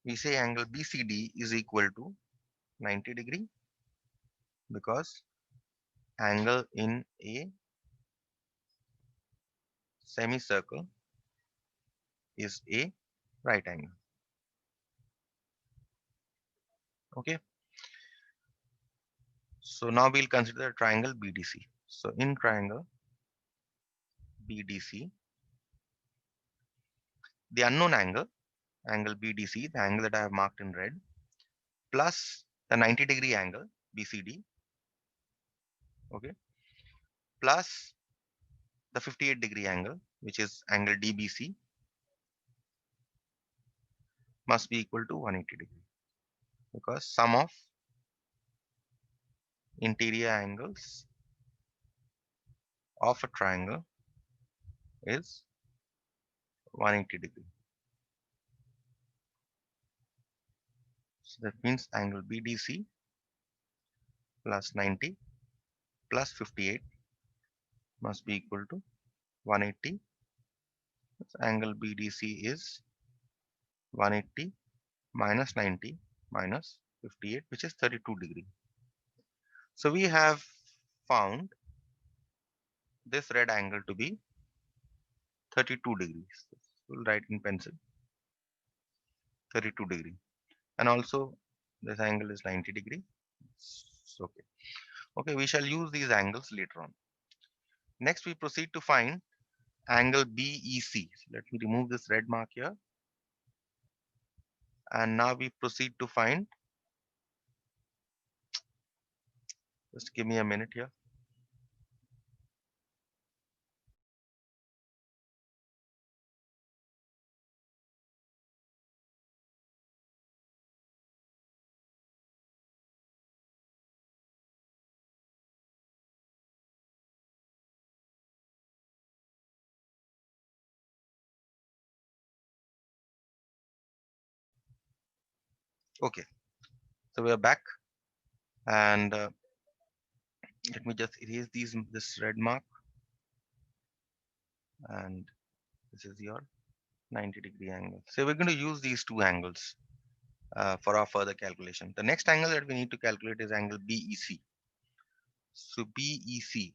We say angle BCD is equal to 90 degree because angle in a semicircle is a right angle. Okay. So now we'll consider the triangle BDC. So in triangle BDC, the unknown angle, angle BDC, the angle that I have marked in red, plus the 90 degree angle BCD, okay, plus the 58-degree angle, which is angle DBC, must be equal to 180 degree because sum of interior angles of a triangle is 180 degree. So that means angle BDC plus 90 plus 58 must be equal to 180. So angle BDC is 180 minus 90 minus 58, which is 32 degree. So we have found this red angle to be 32 degrees. We'll write in pencil 32 degree. And also this angle is 90 degree. Okay. Okay, we shall use these angles later on. Next, we proceed to find angle BEC. So let me remove this red mark here. And now we proceed to find, just give me a minute here. Okay, so we are back. And let me just erase this red mark. And this is your 90-degree angle. So we're going to use these two angles for our further calculation. The next angle that we need to calculate is angle BEC. So BEC,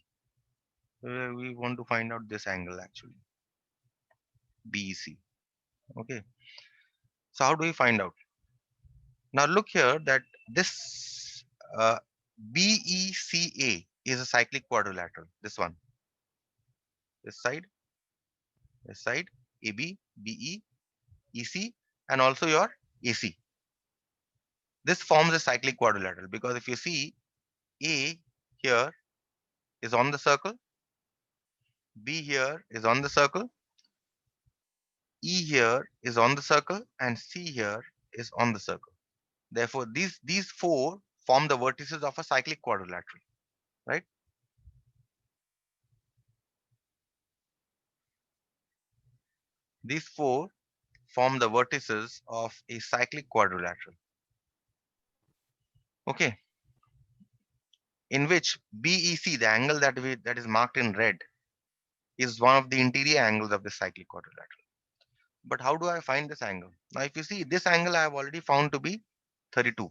we want to find out this angle actually, BEC. Okay. So how do we find out? Now look here that this BECA is a cyclic quadrilateral. This one, this side, AB, BE, EC, and also your AC. This forms a cyclic quadrilateral because if you see A here is on the circle, B here is on the circle, E here is on the circle, and C here is on the circle. Therefore, these four form the vertices of a cyclic quadrilateral, right? These four form the vertices of a cyclic quadrilateral. Okay, in which BEC, the angle that is marked in red, is one of the interior angles of the cyclic quadrilateral. But how do I find this angle? Now, if you see this angle, I have already found to be 32.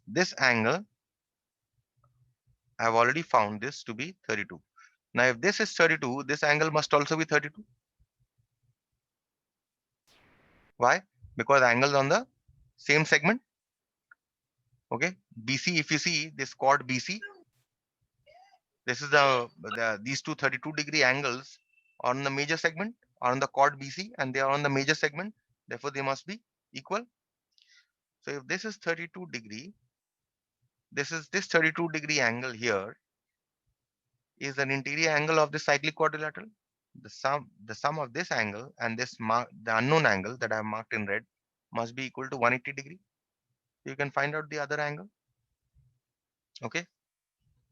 This angle, I have already found this to be 32. Now, if this is 32, this angle must also be 32. Why? Because angles on the same segment. Okay, BC, if you see this chord BC, this is these two 32-degree angles on the major segment, are on the chord BC, and they are on the major segment. Therefore, they must be equal. So if this is 32 degree, this 32-degree angle here is an interior angle of the cyclic quadrilateral. The sum of this angle and the unknown angle that I have marked in red must be equal to 180 degree. You can find out the other angle. Okay.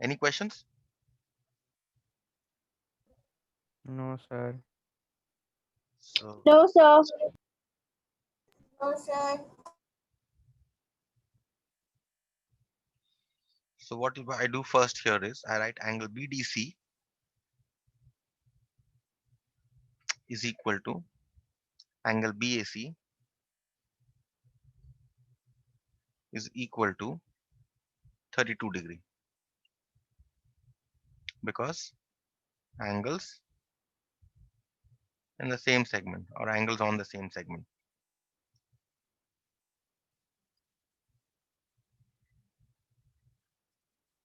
Any questions? No, sir. So No, sir. so what I do first here is I write angle BDC is equal to angle BAC is equal to 32 degree, because angles in the same segment, or angles on the same segment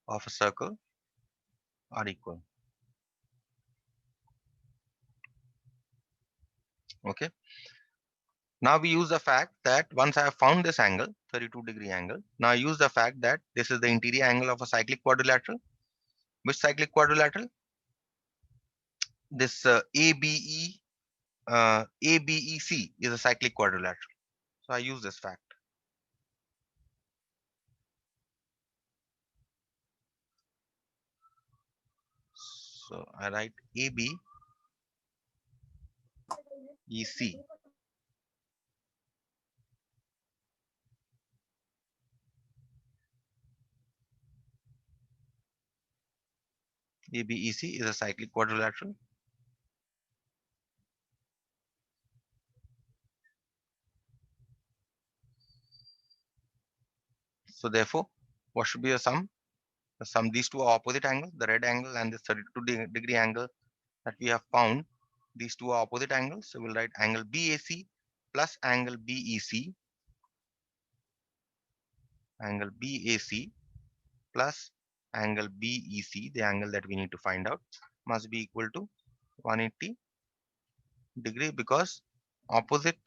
of a circle are equal. Okay. Now we use the fact that once I have found this angle, 32-degree angle, now I use the fact that this is the interior angle of a cyclic quadrilateral. Which cyclic quadrilateral? This ABEC is a cyclic quadrilateral. So I use this fact. So I write ABEC ABEC is a cyclic quadrilateral. So therefore, what should be the sum? The sum, these two are opposite angles, the red angle and this 32-degree angle that we have found. These two are opposite angles. So we'll write angle BAC plus angle BEC, angle BAC plus angle BEC, the angle that we need to find out, must be equal to 180 degree, because opposite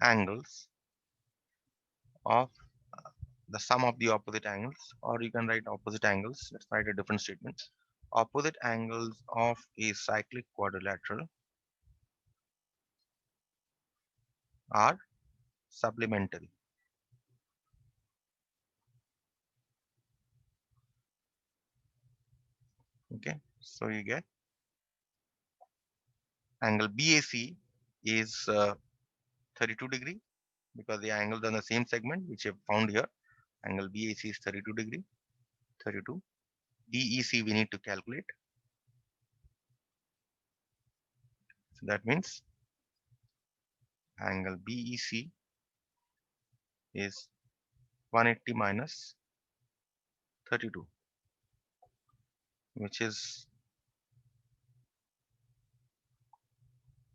angles of the sum of the opposite angles, or you can write opposite angles. Let's write a different statement. Opposite angles of a cyclic quadrilateral are supplementary. Okay, so you get angle BAC is 32 degree, because the angles are in the same segment which you have found here. Angle BAC is 32 degree, 32. BEC we need to calculate. So that means angle BEC is 180 minus 32, which is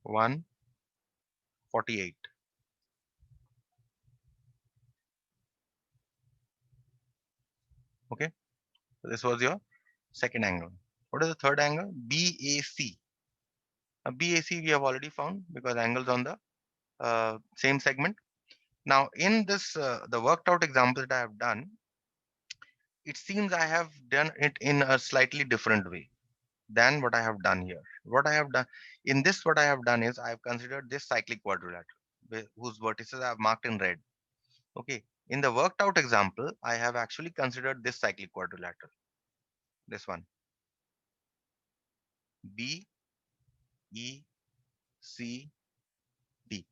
148. Okay, so this was your second angle. What is the third angle? BAC. BAC we have already found, because angles on the same segment. Now in this the worked out example that I have done, it seems I have done it in a slightly different way than what I have done here. What I have done in this, what I have done is I have considered this cyclic quadrilateral whose vertices I have marked in red. Okay. In the worked out example, I have actually considered this cyclic quadrilateral. This one. B, E, C, D.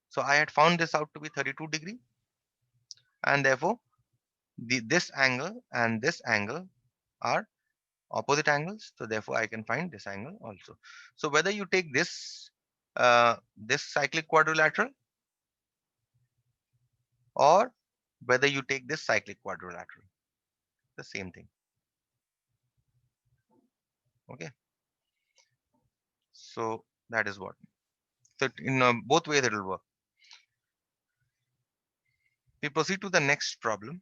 So I had found this out to be 32 degree, and therefore this angle and this angle are opposite angles. So therefore I can find this angle also. So whether you take this cyclic quadrilateral, or whether you take this cyclic quadrilateral, the same thing. Okay. So that is what. So in both ways it will work. We proceed to the next problem.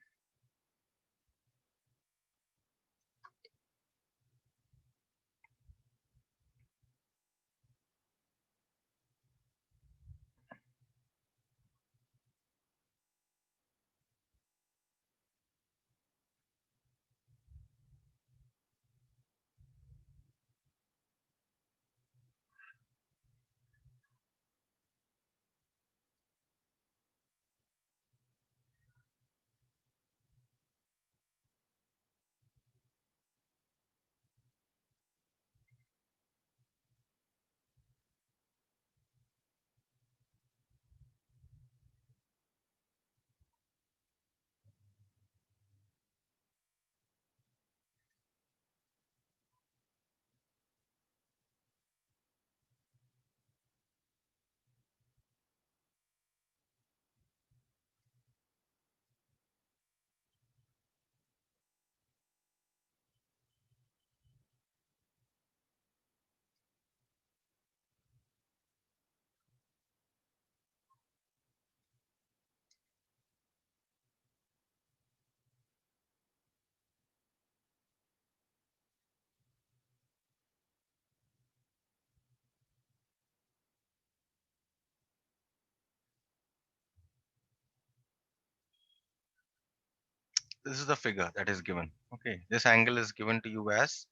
This is the figure that is given. Okay, this angle is given to you as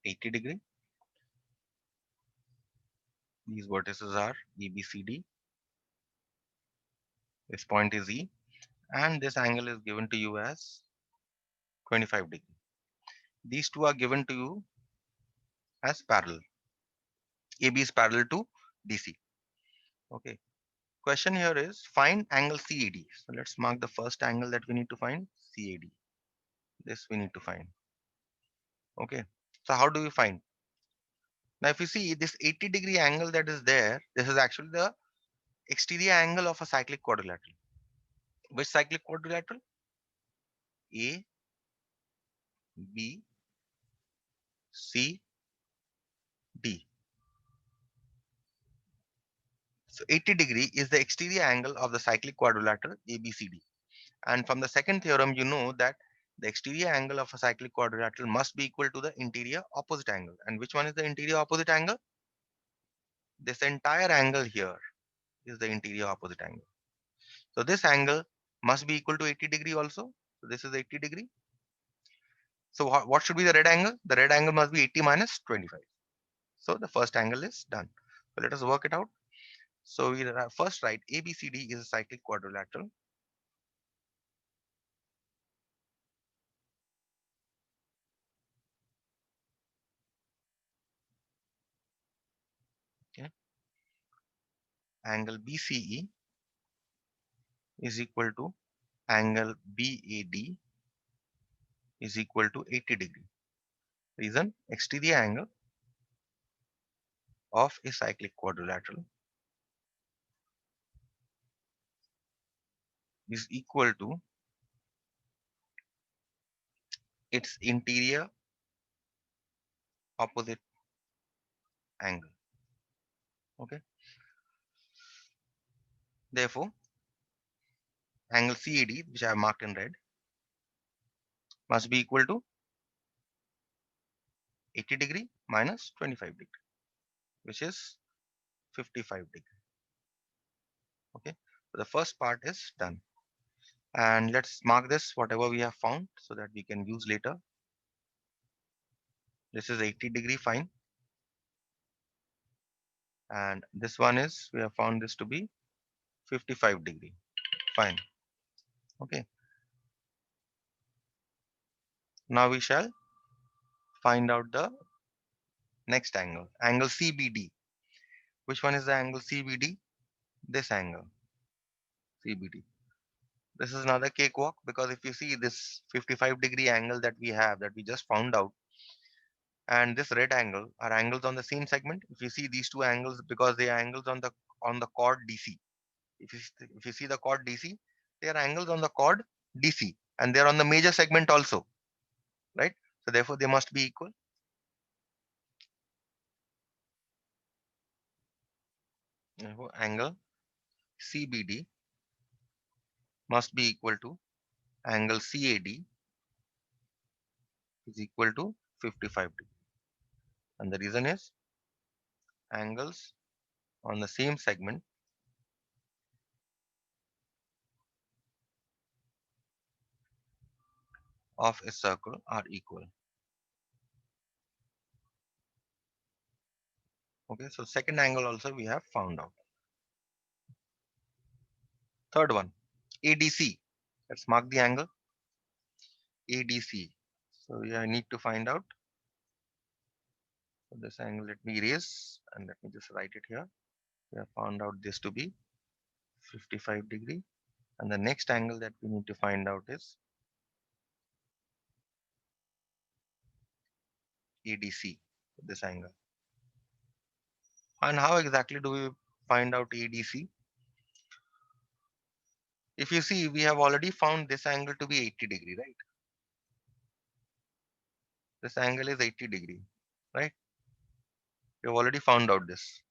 80 degree. These vertices are E, B, C, D. This point is E, and this angle is given to you as 25 degree. These two are given to you as parallel. AB is parallel to DC. Okay. Question here is find angle CAD. So let's mark the first angle that we need to find, CAD. This we need to find. Okay. So how do we find? Now, if you see this 80-degree angle that is there, this is actually the exterior angle of a cyclic quadrilateral. Which cyclic quadrilateral? A, B, C, D. So 80 degree is the exterior angle of the cyclic quadrilateral ABCD. And from the second theorem, you know that the exterior angle of a cyclic quadrilateral must be equal to the interior opposite angle. And which one is the interior opposite angle? This entire angle here is the interior opposite angle. So this angle must be equal to 80 degree also. So this is 80 degree. So what should be the red angle? The red angle must be 80 minus 25. So the first angle is done. So let us work it out. So we first write ABCD is a cyclic quadrilateral. Okay. Angle BCE is equal to angle BAD is equal to 80 degree. Reason exterior angle of a cyclic quadrilateral is equal to its interior opposite angle. Okay. Therefore, angle CAD, which I have marked in red, must be equal to 80 degree minus 25 degree, which is 55 degree. Okay. So the first part is done. And let's mark this whatever we have found so that we can use later. This is 80 degree fine. And this one is, we have found this to be 55 degree fine. Okay. Now we shall find out the next angle, angle CBD. Which one is the angle CBD? This angle, CBD. This is another cakewalk because if you see this 55-degree angle that we just found out, and this red angle are angles on the same segment. If you see these two angles, because they are angles on the chord DC. If you see the chord DC, they are angles on the chord DC, and they are on the major segment also, right? So therefore, they must be equal. Therefore, angle CBD must be equal to angle CAD is equal to 55 degree. And the reason is angles on the same segment of a circle are equal. Okay, so second angle also we have found out. Third one, ADC. Let's mark the angle ADC. So I need to find out. So this angle, let me erase and let me just write it here. We have found out this to be 55 degree. And the next angle that we need to find out is ADC, this angle. And how exactly do we find out ADC? If you see, we have already found this angle to be 80 degree, right? This angle is 80 degree, right? We have already found out this.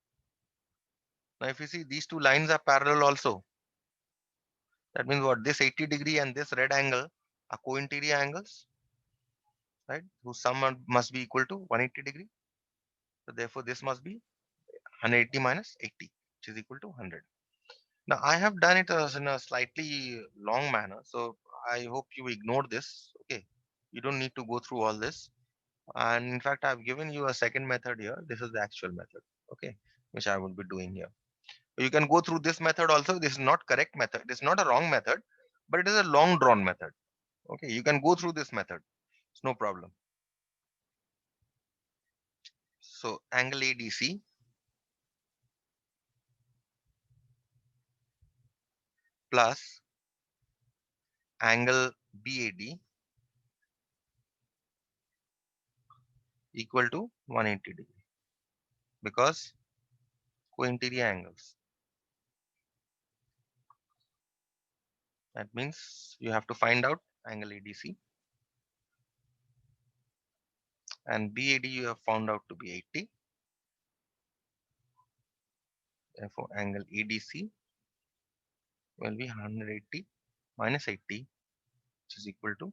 Now, if you see, these two lines are parallel also. That means what? This 80 degree and this red angle are co-interior angles, right? Whose sum must be equal to 180 degree. So therefore, this must be 180 minus 80, which is equal to 100. Now, I have done it in a slightly long manner. So I hope you ignore this. Okay, you don't need to go through all this. And in fact, I've given you a second method here. This is the actual method. Okay, which I would be doing here. You can go through this method also. This is not correct method. This is not a wrong method, but it is a long drawn method. Okay, you can go through this method. It's no problem. So angle ADC plus angle BAD equal to 180 degree because co-interior angles. That means you have to find out angle ADC and BAD you have found out to be 80. Therefore, angle ADC will be 180 minus 80, which is equal to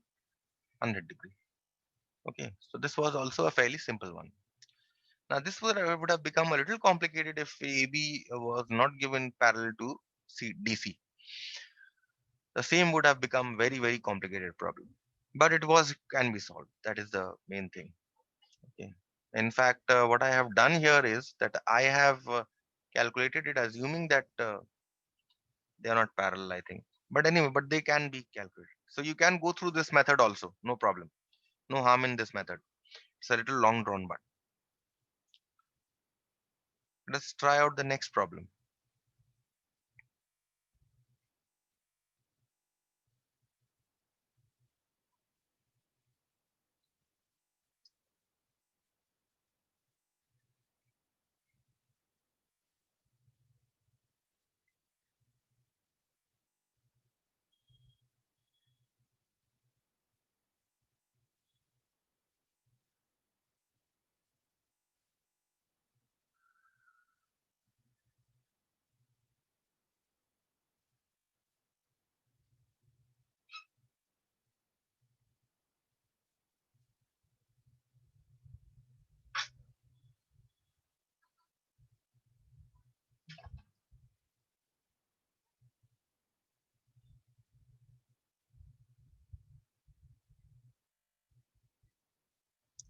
100 degree. Okay, so this was also a fairly simple one. Now, this would have become a little complicated if AB was not given parallel to DC. The same would have become very complicated problem. But it was can be solved. That is the main thing. Okay. In fact, what I have done here is that I have calculated it assuming that they are not parallel, I think. But anyway, but they can be calculated. So you can go through this method also. No problem. No harm in this method. It's a little long drawn, but let's try out the next problem.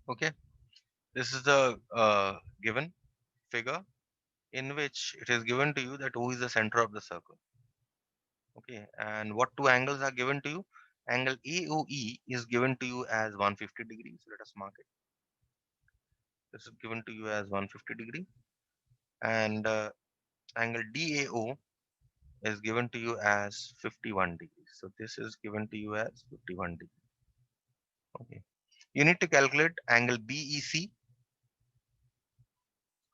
Okay. This is the given figure in which it is given to you that who is the center of the circle. Okay. And what two angles are given to you? Angle AOE is given to you as 150 degrees. Let us mark it. This is given to you as 150 degree. And angle DAO is given to you as 51 degrees. So this is given to you as 51 degrees. Okay. You need to calculate angle BEC.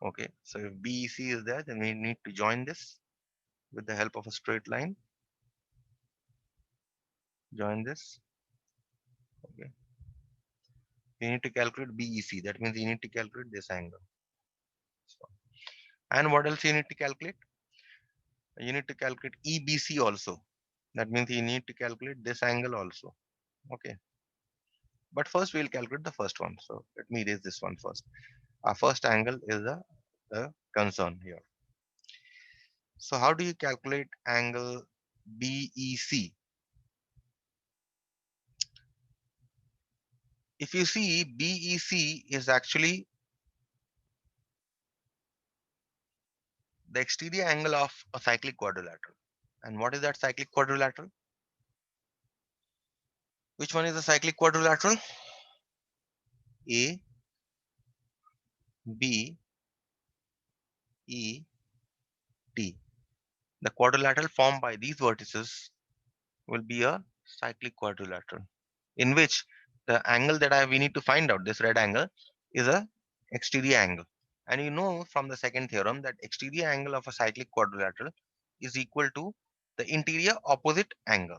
Okay. So if BEC is there, then we need to join this with the help of a straight line. Join this. Okay. You need to calculate BEC. That means you need to calculate this angle. So, and what else you need to calculate? You need to calculate EBC also. That means you need to calculate this angle also. Okay. But first we'll calculate the first one. So let me erase this one first. Our first angle is the concern here. So how do you calculate angle BEC? If you see, BEC is actually the exterior angle of a cyclic quadrilateral. And what is that cyclic quadrilateral? Which one is the cyclic quadrilateral? A, B, E, T. The quadrilateral formed by these vertices will be a cyclic quadrilateral in which the angle that we need to find out, this red angle, is a exterior angle. And you know from the second theorem that exterior angle of a cyclic quadrilateral is equal to the interior opposite angle.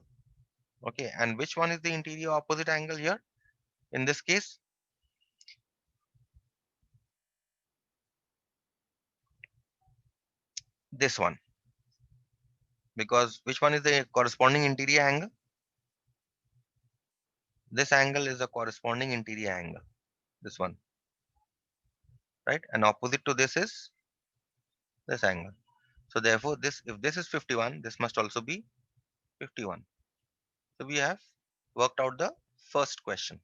Okay, and which one is the interior opposite angle here? In this case, this one. Because which one is the corresponding interior angle? This angle is the corresponding interior angle. This one, right? And opposite to this is this angle. So therefore, this if this is 51, this must also be 51. So we have worked out the first question.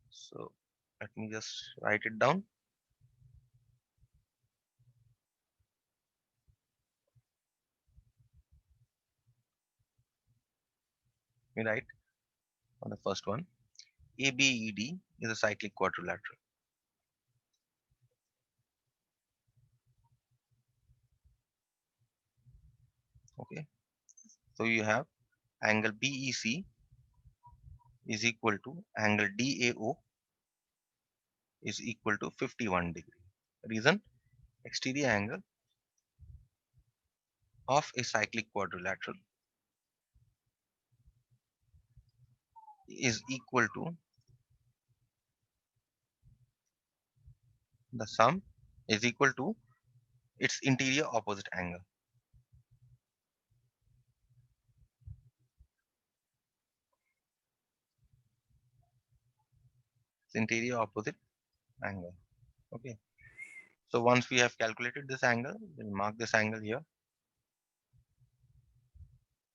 So let me just write it down. We write on the first one. ABED is a cyclic quadrilateral. Okay. So you have angle BEC is equal to angle DAO is equal to 51 degree. Reason, exterior angle of a cyclic quadrilateral is equal to the sum is equal to its interior opposite angle. Its interior opposite angle. Okay. So once we have calculated this angle, we'll mark this angle here.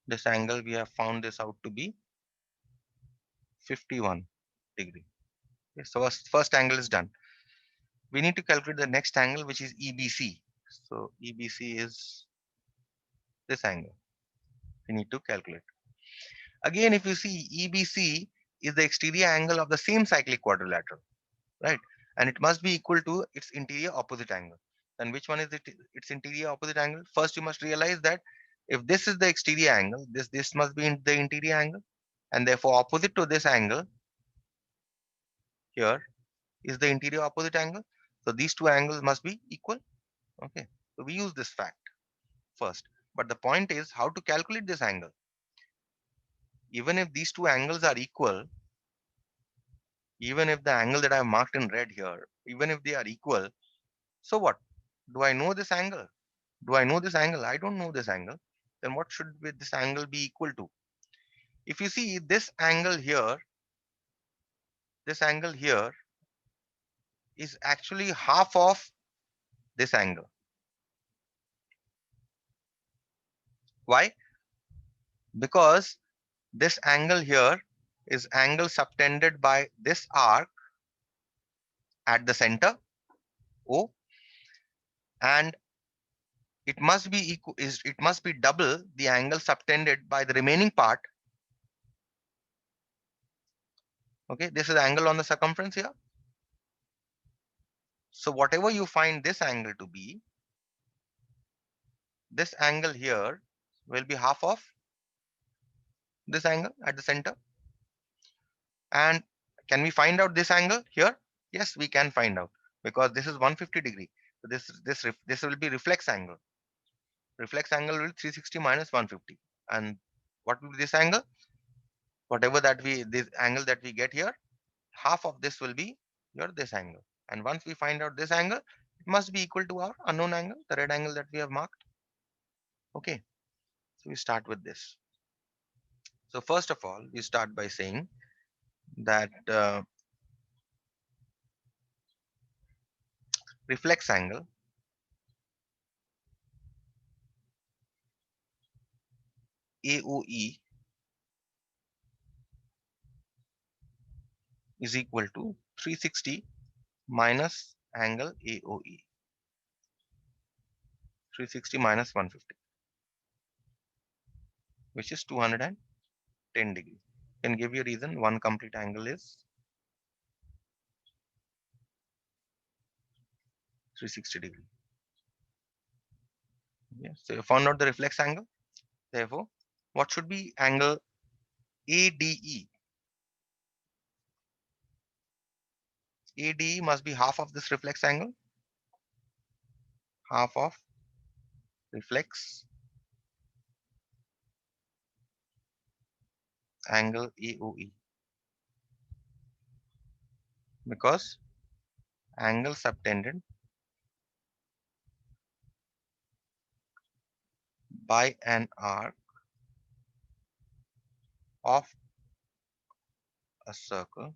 This angle we have found this out to be 51 degree. Okay, so first angle is done. We need to calculate the next angle, which is EBC. So EBC is this angle. We need to calculate. Again, if you see, EBC is the exterior angle of the same cyclic quadrilateral, right? And it must be equal to its interior opposite angle. Then which one is its interior opposite angle? First, you must realize that if this is the exterior angle, this must be in the interior angle, and therefore opposite to this angle here is the interior opposite angle. So these two angles must be equal. Okay. So we use this fact first. But the point is how to calculate this angle. Even if these two angles are equal, even if the angle that I have marked in red here, even if they are equal, so what? Do I know this angle? Do I know this angle? I don't know this angle. Then what should this angle be equal to? If you see this angle here is actually half of this angle. Why? Because this angle here is angle subtended by this arc at the center O, and it must be equal is it must be double the angle subtended by the remaining part. Okay, this is the angle on the circumference here. So whatever you find this angle to be, this angle here will be half of this angle at the center. And can we find out this angle here? Yes, we can find out, because this is 150 degree. So this will be reflex angle. Reflex angle will 360 minus 150. And what will be this angle? Whatever that this angle that we get here, half of this will be this angle. And once we find out this angle, it must be equal to our unknown angle, the red angle that we have marked. Okay, so we start with this. So first of all, we start by saying that reflex angle AOE is equal to 360 minus angle AOE. 360 minus 150, which is 210 degrees. Can give you a reason. One complete angle is 360 degrees. Yes. So you found out the reflex angle. Therefore, what should be angle ADE? ADE must be half of this reflex angle, half of reflex angle AOE, because angle subtended by an arc of a circle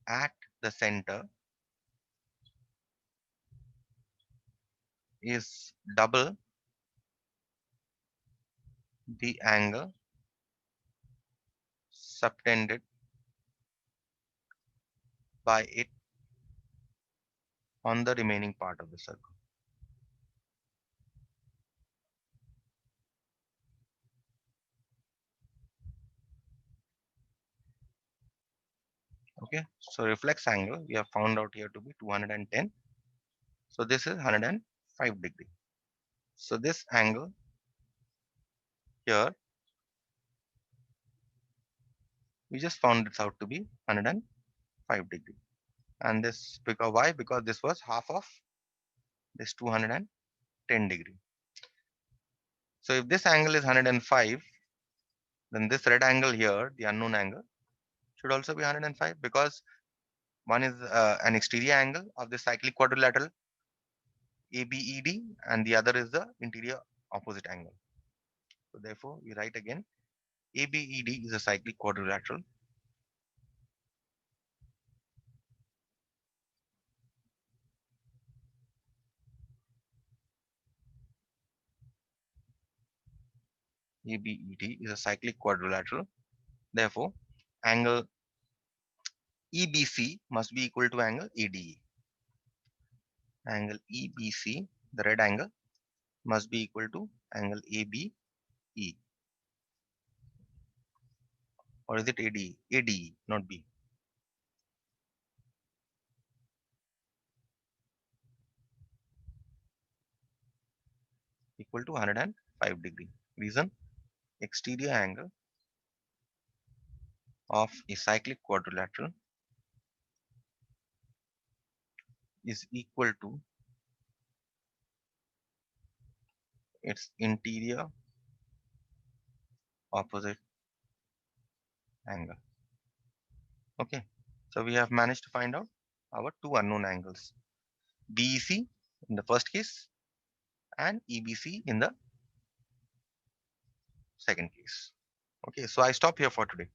at the center is double the angle subtended by it on the remaining part of the circle. Okay, so reflex angle we have found out here to be 210. So this is 105 degree. So this angle here we just found it out to be 105 degree. And this because why? Because this was half of this 210 degree. So if this angle is 105, then this red angle here, the unknown angle, should also be 105 because one is an exterior angle of the cyclic quadrilateral ABED and the other is the interior opposite angle. So therefore, we write again ABED is a cyclic quadrilateral. ABED is a cyclic quadrilateral. Therefore, angle EBC must be equal to angle ADE. Angle EBC, the red angle, must be equal to angle ABE. Or is it ADE? ADE, not B. Equal to 105 degree. Reason? Exterior angle of a cyclic quadrilateral is equal to its interior opposite angle. Okay, so we have managed to find out our two unknown angles, BEC in the first case and EBC in the second case. Okay, so I stop here for today.